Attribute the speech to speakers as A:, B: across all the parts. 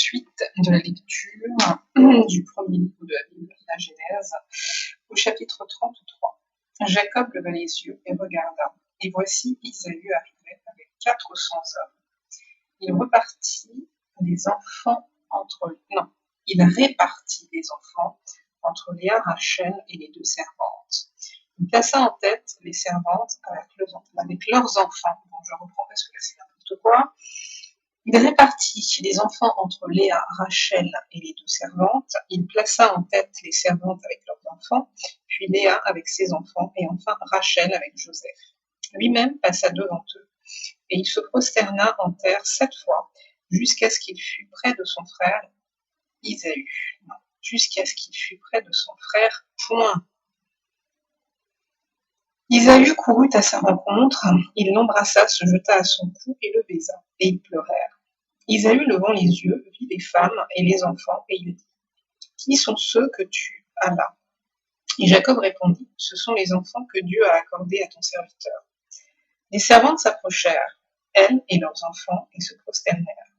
A: suite de la lecture du premier livre de la Bible, la Genèse, au chapitre 33. Jacob leva les yeux et regarda, et voici Isaü arrivait avec 400 hommes. Il répartit les enfants entre Léa, Rachel et les deux servantes. Il plaça en tête les servantes avec leurs enfants. Bon, je reprends parce que là c'est n'importe quoi. Il répartit les enfants entre Léa, Rachel et les deux servantes. Il plaça en tête les servantes avec leurs enfants, puis Léa avec ses enfants, et enfin Rachel avec Joseph. Lui-même passa devant eux, et il se prosterna en terre 7 fois, jusqu'à ce qu'il fût près de son frère Isaü. Non, jusqu'à ce qu'il fût près de son frère, point. Isaü courut à sa rencontre, il l'embrassa, se jeta à son cou et le baisa, et ils pleurèrent. Isaü, levant les yeux, vit les femmes et les enfants, et il dit : Qui sont ceux que tu as là ? Et Jacob répondit : Ce sont les enfants que Dieu a accordés à ton serviteur. Les servantes s'approchèrent, elles et leurs enfants, et se prosternèrent.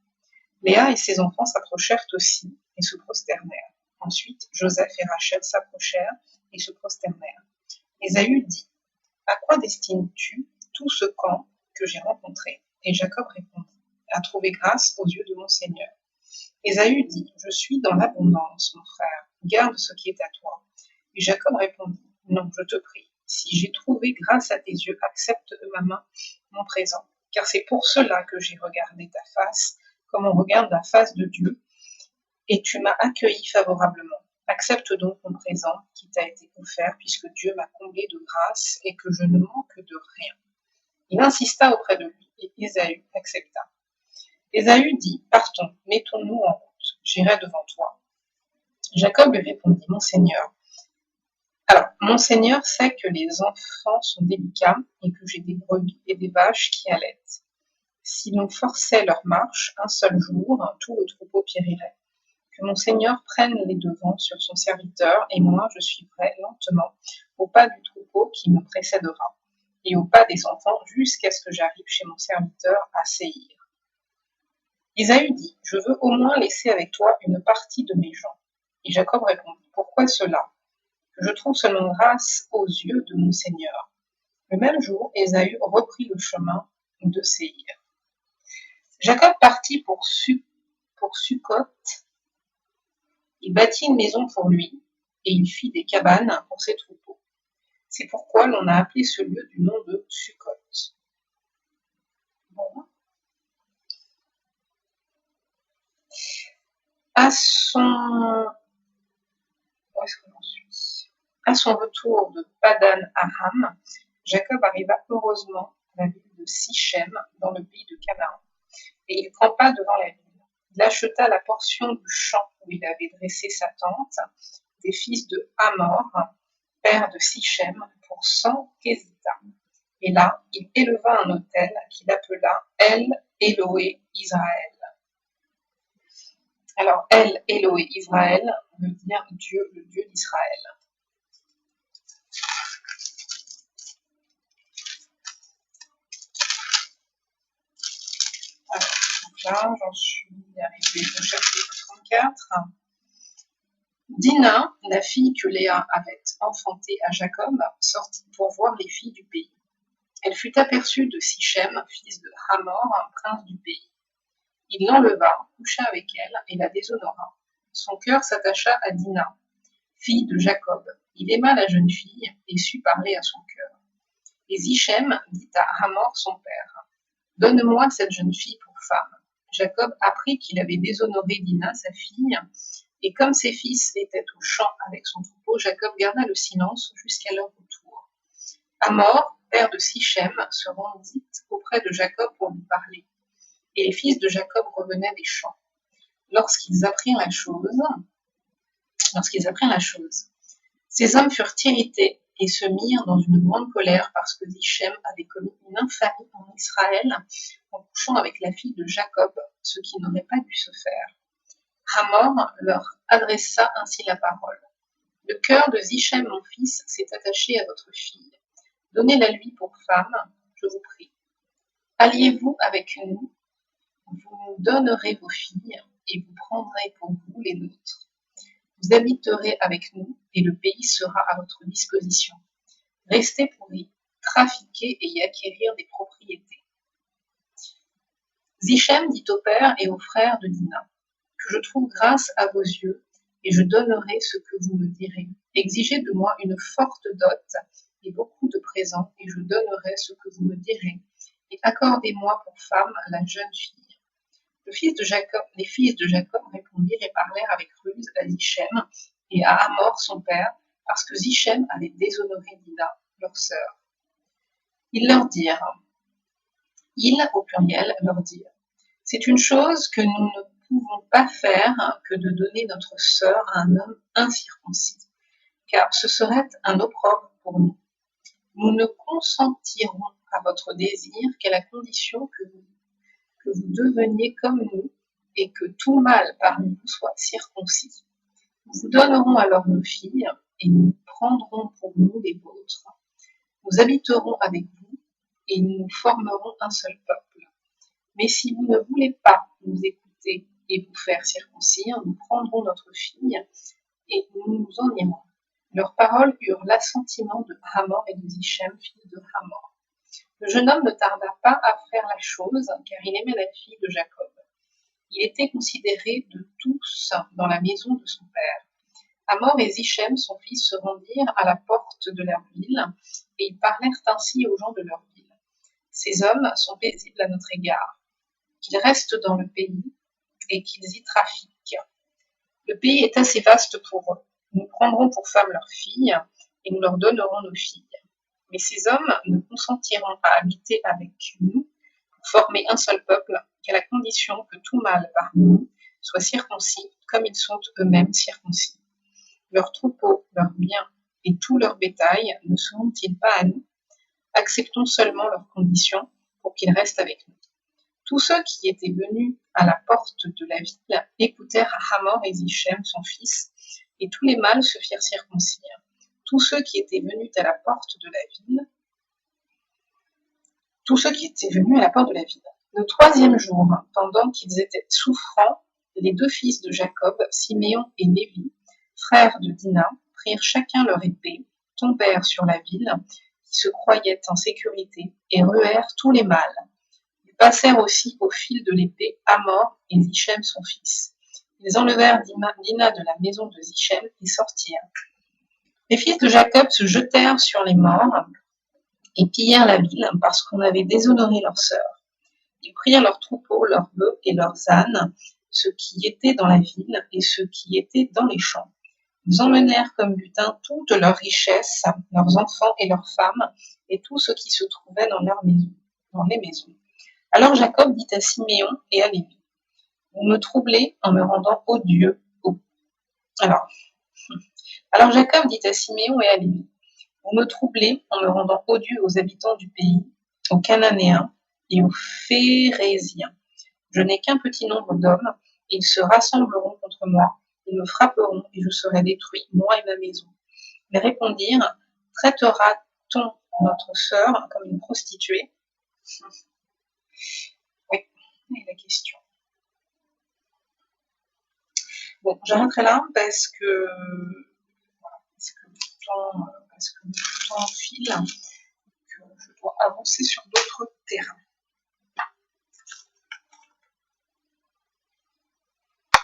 A: Léa et ses enfants s'approchèrent aussi, et se prosternèrent. Ensuite, Joseph et Rachel s'approchèrent, et se prosternèrent. Isaü dit : À quoi destines-tu tout ce camp que j'ai rencontré ? Et Jacob répondit : À trouver grâce aux yeux de mon Seigneur. Ésaü dit : Je suis dans l'abondance, mon frère, garde ce qui est à toi. Et Jacob répondit : Non, je te prie, si j'ai trouvé grâce à tes yeux, accepte de ma main mon présent, car c'est pour cela que j'ai regardé ta face, comme on regarde la face de Dieu, et tu m'as accueilli favorablement. Accepte donc mon présent qui t'a été offert, puisque Dieu m'a comblé de grâce et que je ne manque de rien. Il insista auprès de lui, et Ésaü accepta. Ésaü dit : Partons, mettons-nous en route, j'irai devant toi. Jacob lui répondit : Mon Seigneur. Alors, mon Seigneur sait que les enfants sont délicats et que j'ai des brebis et des vaches qui allaitent. Si l'on forçait leur marche un seul jour, tout le troupeau périrait. Que mon Seigneur prenne les devants sur son serviteur, et moi je suivrai lentement au pas du troupeau qui me précédera, et au pas des enfants jusqu'à ce que j'arrive chez mon serviteur à Séhir. Isaü dit : Je veux au moins laisser avec toi une partie de mes gens. Et Jacob répondit : Pourquoi cela ? Que je trouve seulement grâce aux yeux de mon Seigneur. Le même jour, Ésaü reprit le chemin de Séhir. Jacob partit pour Sukkot. Il bâtit une maison pour lui, et il fit des cabanes pour ses troupeaux. C'est pourquoi l'on a appelé ce lieu du nom de Sukkot. Bon. À son retour de Padan Aram, Jacob arriva heureusement à la ville de Sichem, dans le pays de Canaan, et il campa devant la ville. Il acheta la portion du champ où il avait dressé sa tente des fils de Hamor, père de Sichem, pour 100 kézitas. Et là, il éleva un autel qu'il appela El Eloé Israël. Alors, El Eloé Israël veut dire Dieu, le Dieu d'Israël. Alors, donc là, j'en suis arrivée au chapitre 34. Dina, la fille que Léa avait enfantée à Jacob, sortit pour voir les filles du pays. Elle fut aperçue de Sichem, fils de Hamor, prince du pays. Il l'enleva, coucha avec elle et la déshonora. Son cœur s'attacha à Dina, fille de Jacob. Il aima la jeune fille et sut parler à son cœur. Et Sichem dit à Hamor son père : Donne-moi cette jeune fille pour femme. Jacob apprit qu'il avait déshonoré Dina, sa fille, et comme ses fils étaient au champ avec son troupeau, Jacob garda le silence jusqu'à leur retour. Hamor, père de Sichem, se rendit auprès de Jacob pour lui parler. Et les fils de Jacob revenaient des champs. Lorsqu'ils apprirent la chose, ces hommes furent irrités et se mirent dans une grande colère parce que Sichem avait commis une infamie en Israël en couchant avec la fille de Jacob, ce qui n'aurait pas dû se faire. Hamor leur adressa ainsi la parole : Le cœur de Sichem, mon fils, s'est attaché à votre fille. Donnez-la lui pour femme, je vous prie. Alliez-vous avec nous, vous nous donnerez vos filles, et vous prendrez pour vous les nôtres. Vous habiterez avec nous et le pays sera à votre disposition. Restez pour y trafiquer et y acquérir des propriétés. Zichem dit au père et aux frères de Dina, que je trouve grâce à vos yeux et je donnerai ce que vous me direz. Exigez de moi une forte dot et beaucoup de présents et je donnerai ce que vous me direz. Et accordez-moi pour femme la jeune fille. Les fils de Jacob répondirent et parlèrent avec ruse à Zichem et à Hamor son père, parce que Zichem avait déshonoré Dina, leur sœur. Ils au pluriel, leur dirent, c'est une chose que nous ne pouvons pas faire que de donner notre sœur à un homme incirconcis, car ce serait un opprobre pour nous. Nous ne consentirons à votre désir qu'à la condition que vous deveniez comme nous et que tout mâle parmi vous soit circoncis. Nous vous donnerons alors nos filles et nous prendrons pour nous les vôtres. Nous habiterons avec vous et nous formerons un seul peuple. Mais si vous ne voulez pas nous écouter et vous faire circoncire, nous prendrons notre fille et nous nous en irons. Leurs paroles eurent l'assentiment de Hamor et de Zichem, fils de Hamor. Le jeune homme ne tarda pas à faire la chose, car il aimait la fille de Jacob. Il était considéré de tous dans la maison de son père. Hamor et Zichem, son fils, se rendirent à la porte de leur ville, et ils parlèrent ainsi aux gens de leur ville. Ces hommes sont paisibles à notre égard, qu'ils restent dans le pays et qu'ils y trafiquent. Le pays est assez vaste pour eux. Nous prendrons pour femmes leurs filles, et nous leur donnerons nos filles. Mais ces hommes ne consentiront à habiter avec nous pour former un seul peuple qu'à la condition que tout mâle parmi nous soit circoncis comme ils sont eux-mêmes circoncis. Leurs troupeaux, leurs biens et tout leur bétail ne seront-ils pas à nous? Acceptons seulement leurs conditions pour qu'ils restent avec nous. Tous ceux qui étaient venus à la porte de la ville écoutèrent Hamor et Zichem, son fils, et tous les mâles se firent circoncire. Tous ceux qui étaient venus à la porte de la ville, Le troisième jour, pendant qu'ils étaient souffrants, les deux fils de Jacob, Siméon et Lévi, frères de Dina, prirent chacun leur épée, tombèrent sur la ville, qui se croyait en sécurité, et ruèrent tous les mâles. Ils passèrent aussi au fil de l'épée Hamor et Zichem son fils. Ils enlevèrent Dina de la maison de Zichem et sortirent. Les fils de Jacob se jetèrent sur les morts et pillèrent la ville parce qu'on avait déshonoré leur sœur. Ils prirent leurs troupeaux, leurs bœufs et leurs ânes, ceux qui étaient dans la ville et ceux qui étaient dans les champs. Ils emmenèrent comme butin toutes leurs richesses, leurs enfants et leurs femmes, et tout ce qui se trouvait dans les maisons. Alors Jacob dit à Siméon et à Lévi, vous me troublez en me rendant odieux. Alors Jacob dit à Siméon et à Lévi, vous me troublez en me rendant odieux aux habitants du pays, aux Cananéens et aux Phéréziens. Je n'ai qu'un petit nombre d'hommes, et ils se rassembleront contre moi, ils me frapperont et je serai détruit, moi et ma maison. Ils répondirent, traitera-t-on notre sœur comme une prostituée? Oui, c'est la question. Bon, j'arrêterai là parce que le temps file, que je dois avancer sur d'autres terrains.